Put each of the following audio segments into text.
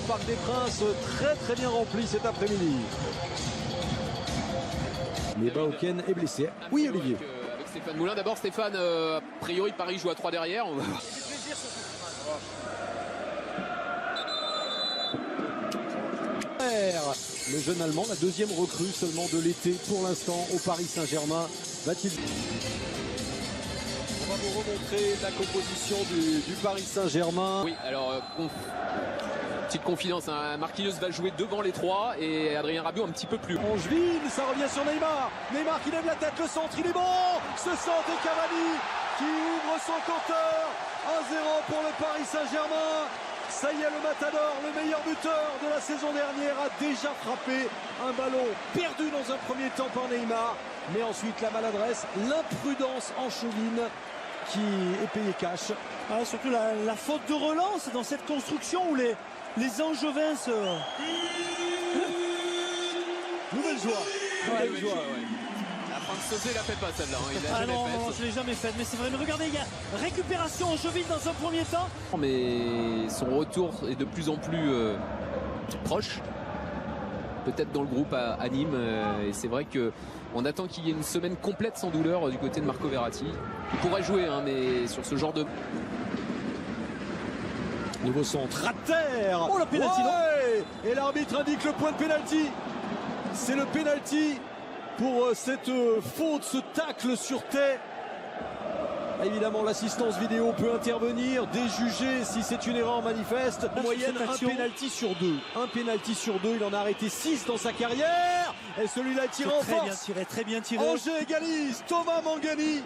Parc des Princes très bien rempli cet après-midi. Mais Baoken est blessé. Oui, Olivier. Avec Stéphane Moulin. D'abord, Stéphane, a priori, Paris joue à 3 derrière. On va voir. Le jeune Allemand, la deuxième recrue seulement de l'été pour l'instant au Paris Saint-Germain. Va-t-il... On va vous remontrer la composition du Paris Saint-Germain. Oui, alors, petite confidence, hein, Marquinhos va jouer devant les trois et Adrien Rabiot un petit peu plus haut. Angeville, ça revient sur Neymar. Neymar qui lève la tête, le centre, il est bon. Ce centre et Cavani qui ouvre son compteur. 1-0 pour le Paris Saint-Germain. Ça y est, le Matador, le meilleur buteur de la saison dernière, a déjà frappé un ballon perdu dans un premier temps par Neymar. Mais ensuite, la maladresse, l'imprudence angevine qui est payée cash. Ah, surtout la faute de relance dans cette construction où les Angevins se... Nouvelle joie. Nouvelle joie, ouais. La Franck Sauzet l'a fait pas celle-là. Hein. Il l'a jamais non, fait. non, je l'ai jamais faite. Mais c'est vrai, mais regardez, il y a récupération angevine dans un premier temps. Mais son retour est de plus en plus proche. Peut-être dans le groupe à Nîmes. Et c'est vrai qu'on attend qu'il y ait une semaine complète sans douleur du côté de Marco Verratti. Il pourrait jouer, hein, mais sur ce genre de... Nouveau centre à terre. Oh, le pénalty, ouais. Et l'arbitre indique le point de pénalty. C'est le pénalty pour cette faute, ce tacle sur tête. Évidemment, l'assistance vidéo peut intervenir, déjuger si c'est une erreur manifeste. En moyenne, un pénalty sur deux. Un pénalty sur deux. Il en a arrêté 6 dans sa carrière. Et celui-là tiré en force. Très bien tiré. Angers égalise. Thomas Mangani.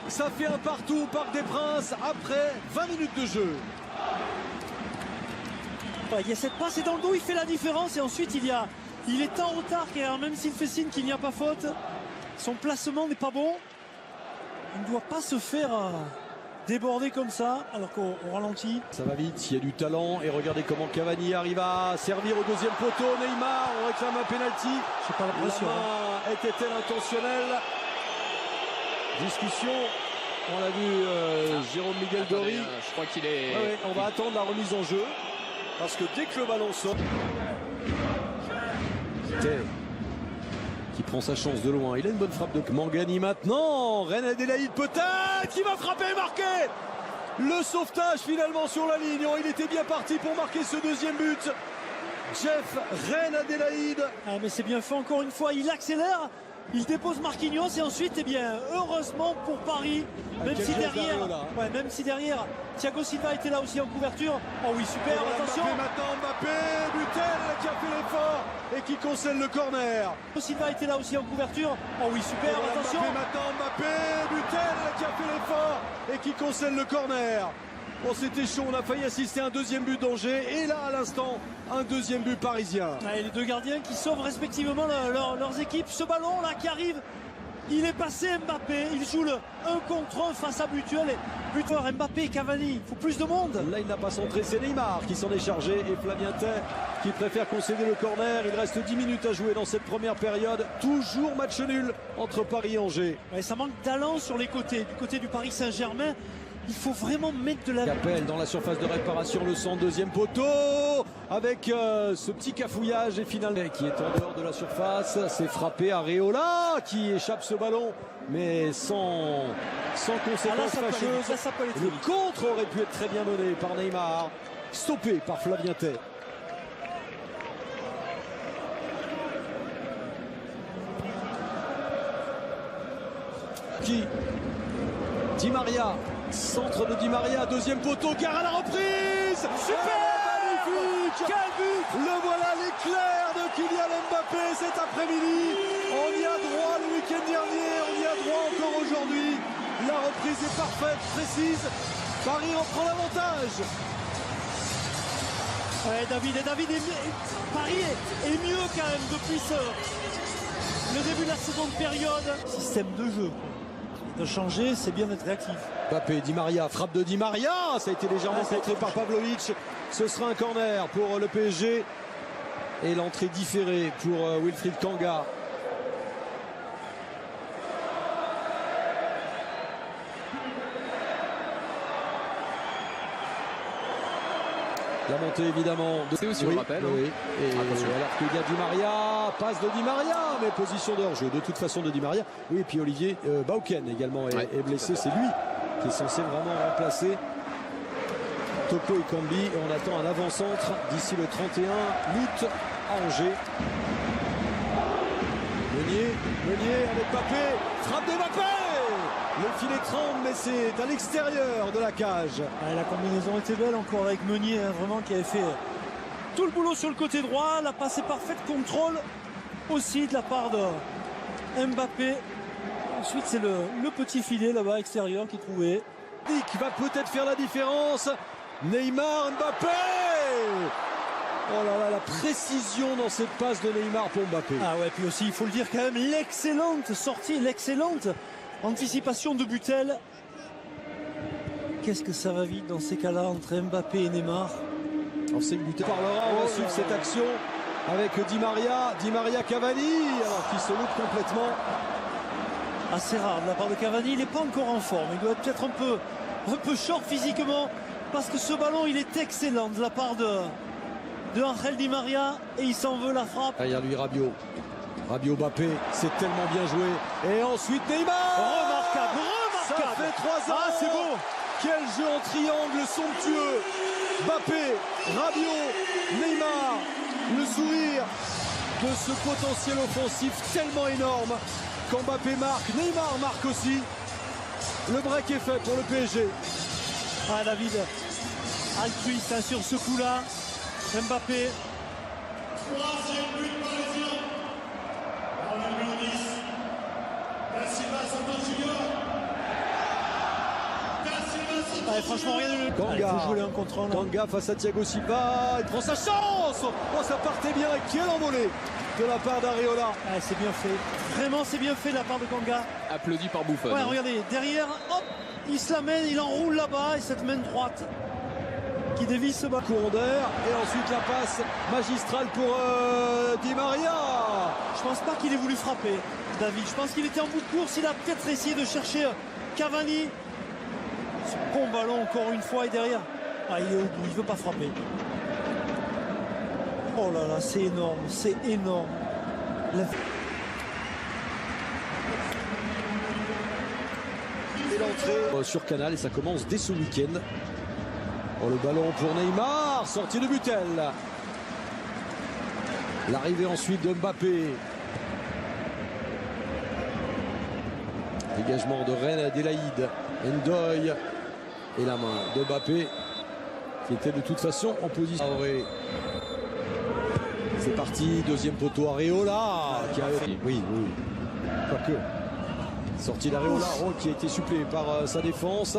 Ça fait un partout au Parc des Princes après 20 minutes de jeu. Il y a cette passe et dans le dos, il fait la différence. Et ensuite, il est en retard, car même s'il fait signe qu'il n'y a pas faute, son placement n'est pas bon. Il ne doit pas se faire déborder comme ça, alors qu'on ralentit. Ça va vite, il y a du talent. Et regardez comment Cavani arrive à servir au deuxième poteau. Neymar, on réclame un pénalty. Je sais pas la pression. La main était-elle intentionnelle? Discussion. On l'a vu, Jérôme Miguel Dori. Je crois qu'il est... Ouais, on va attendre la remise en jeu. Parce que dès que le ballon sort... qui prend sa chance de loin. Il a une bonne frappe de Mangani maintenant. Reine Adélaïde peut-être qui va frapper et marquer. Le sauvetage finalement sur la ligne. Oh, il était bien parti pour marquer ce deuxième but. Jeff Reine Adélaïde. Ah, mais c'est bien fait encore une fois. Il accélère. Il dépose Marquinhos et ensuite, eh bien, heureusement pour Paris, même si derrière, Thiago Silva était là aussi en couverture. Oh oui, super, attention. Mbappé maintenant, Mbappé, Butel qui a fait l'effort et qui concède le corner. Thiago Silva était là aussi en couverture. Oh oui, super, attention. Mbappé maintenant, Mbappé, Butel qui a fait l'effort et qui concède le corner. Oh, c'était chaud, on a failli assister à un deuxième but d'Angers et là à l'instant un deuxième but parisien. Et les deux gardiens qui sauvent respectivement leurs équipes. Ce ballon là qui arrive, il est passé Mbappé, il joue le 1 contre 1 face à Butuel et buteur Mbappé et Cavani, il faut plus de monde. Là il n'a pas centré, c'est Neymar qui s'en est chargé et Flavien Tay qui préfère concéder le corner. Il reste 10 minutes à jouer dans cette première période, toujours match nul entre Paris et Angers. Et ça manque d'allant sur les côtés, du côté du Paris Saint-Germain. Il faut vraiment mettre de la... Capel dans la surface de réparation, le centre, deuxième poteau avec ce petit cafouillage et finalement qui est en dehors de la surface. C'est frappé Areola qui échappe ce ballon mais sans conséquences fâcheuses. Le contre aurait pu être très bien mené par Neymar, stoppé par Flavien Tay. Di Maria, centre de Di Maria, deuxième poteau, car à la reprise, super, magnifique, quel but, le voilà l'éclair de Kylian Mbappé cet après-midi. On y a droit le week-end dernier, on y a droit encore aujourd'hui. La reprise est parfaite, précise. Paris en prend l'avantage. Ouais, David, Paris est mieux quand même depuis le début de la seconde période. Système de jeu. De changer, c'est bien d'être réactif. Mbappé, Di Maria, frappe de Di Maria, ça a été légèrement contré par Pavlovic. Ce sera un corner pour le PSG et l'entrée différée pour Wilfried Kanga. La montée évidemment de... C'est aussi, on rappelle. Oui. Et attention. alors qu'il y a Di Maria, passe de Di Maria, mais position de hors-jeu de toute façon de Di Maria. Oui, et puis Olivier Bauken également est blessé. C'est lui qui est censé vraiment remplacer Toko Ekambi. Et on attend un avant-centre d'ici le 31 août à Angers. Meunier avec Mbappé, frappe de Mbappé. Le filet tremble, mais c'est à l'extérieur de la cage. La combinaison était belle encore avec Meunier, hein, vraiment qui avait fait tout le boulot sur le côté droit. La passe est parfaite, contrôle aussi de la part de Mbappé. Ensuite c'est le petit filet là-bas extérieur qui trouvait. Qui va peut-être faire la différence. Neymar, Mbappé. Oh là là, la précision dans cette passe de Neymar pour Mbappé. Ah ouais, puis aussi il faut le dire quand même, l'excellente sortie, l'excellente anticipation de Butel. Qu'est-ce que ça va vite dans ces cas-là entre Mbappé et Neymar. On sait que Butel parlera, on va suivre cette action avec Di Maria Cavani, alors qui se loupe complètement. Assez rare de la part de Cavani, il n'est pas encore en forme, il doit être peut-être un peu short physiquement, parce que ce ballon il est excellent de la part de Angel Di Maria, et il s'en veut la frappe. Derrière lui Rabiot Mbappé, c'est tellement bien joué. Et ensuite Neymar. Remarquable. Ça fait 3 ans. Ah, c'est beau. Quel jeu en triangle somptueux. Mbappé, Rabiot, Neymar. Le sourire de ce potentiel offensif tellement énorme. Quand Mbappé marque, Neymar marque aussi. Le break est fait pour le PSG. Ah, David, altruiste hein, sur ce coup-là. Mbappé. Troisième but parisien. Dans le numéro 10. Da Silva Santos Junior. Da Silva Santos. Franchement, rien de Kanga. il faut jouer un contre un. Kanga face à Thiago Silva. Il prend sa chance. Oh, ça partait bien. Quelle envolée de la part d'Areola. C'est bien fait. Vraiment, c'est bien fait de la part de Kanga. Applaudi par Buffon. Ouais, regardez, derrière, hop, il se la mène, il enroule là-bas et cette main droite qui dévisse ce bas. Courant d'air et ensuite la passe magistrale pour Di Maria. Je pense pas qu'il ait voulu frapper, David. Je pense qu'il était en bout de course. Il a peut-être essayé de chercher Cavani. Ce bon ballon encore une fois et derrière. Ah, il est au bout, il veut pas frapper. Oh là là, c'est énorme, c'est énorme. Et l'entrée sur Canal et ça commence dès ce week-end. Oh, le ballon pour Neymar, sortie de Butel. L'arrivée ensuite de Mbappé. Dégagement de Rennes Adélaïde. Ndoye. Et la main de Mbappé qui était de toute façon en position. C'est parti, deuxième poteau Areola qui a... Oui, pas que. Sortie d'Areola qui a été suppléé par sa défense.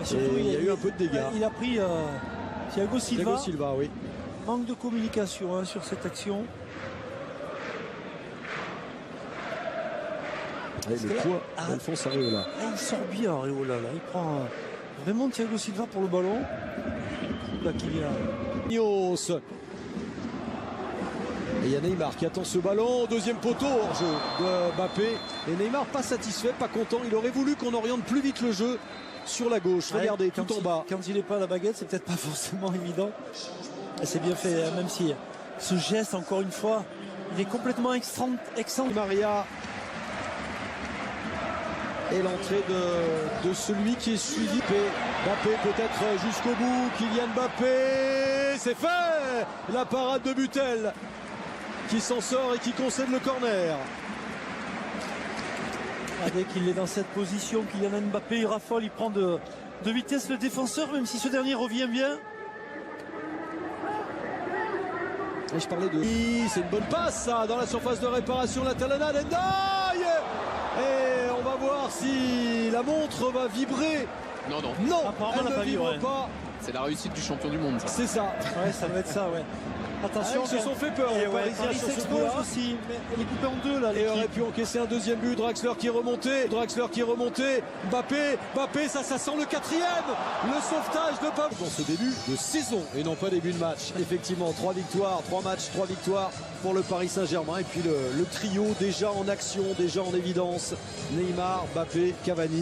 Surtout, il y a eu un peu de dégâts. Il a pris Thiago Silva. Thiago Silva, oui. Manque de communication hein, sur cette action. Et le poids d'Alphonse Areola. Il sort bien Areola là. Il prend vraiment Thiago Silva pour le ballon. Là qui vient. Nios. Et il y a Neymar qui attend ce ballon. Deuxième poteau hors jeu de Mbappé. Et Neymar pas satisfait, pas content. Il aurait voulu qu'on oriente plus vite le jeu sur la gauche. Regardez, tout en bas. Quand il n'est pas à la baguette, c'est peut-être pas forcément évident. C'est bien fait, hein, même si ce geste, encore une fois, il est complètement excentrique. Maria. Et l'entrée de celui qui est suivi. Mbappé peut-être jusqu'au bout. Kylian Mbappé. C'est fait. La parade de Butel qui s'en sort et qui concède le corner. Dès qu'il est dans cette position, Kylian Mbappé, il raffole, il prend de vitesse le défenseur, même si ce dernier revient bien. Et je parlais de... C'est une bonne passe ça, dans la surface de réparation, la talonnade, Ndoye. Et on va voir si la montre va vibrer. Non. Non, apparemment, elle ne vibre pas. C'est la réussite du champion du monde. C'est ça. Ouais, ça doit être ça, ouais. Attention, ils se sont fait peur. Et les ouais, Parisiens Paris sur ce s'expose coup-là. aussi. Mais elle est coupée en deux là. Et aurait pu encaisser un deuxième but. Draxler qui est remonté. Mbappé, ça sent le quatrième. Le sauvetage de Pape. Dans ce début de saison et non pas début de match. Effectivement, 3 victoires, 3 matchs, 3 victoires pour le Paris Saint-Germain. Et puis le trio déjà en action, déjà en évidence. Neymar, Mbappé, Cavani.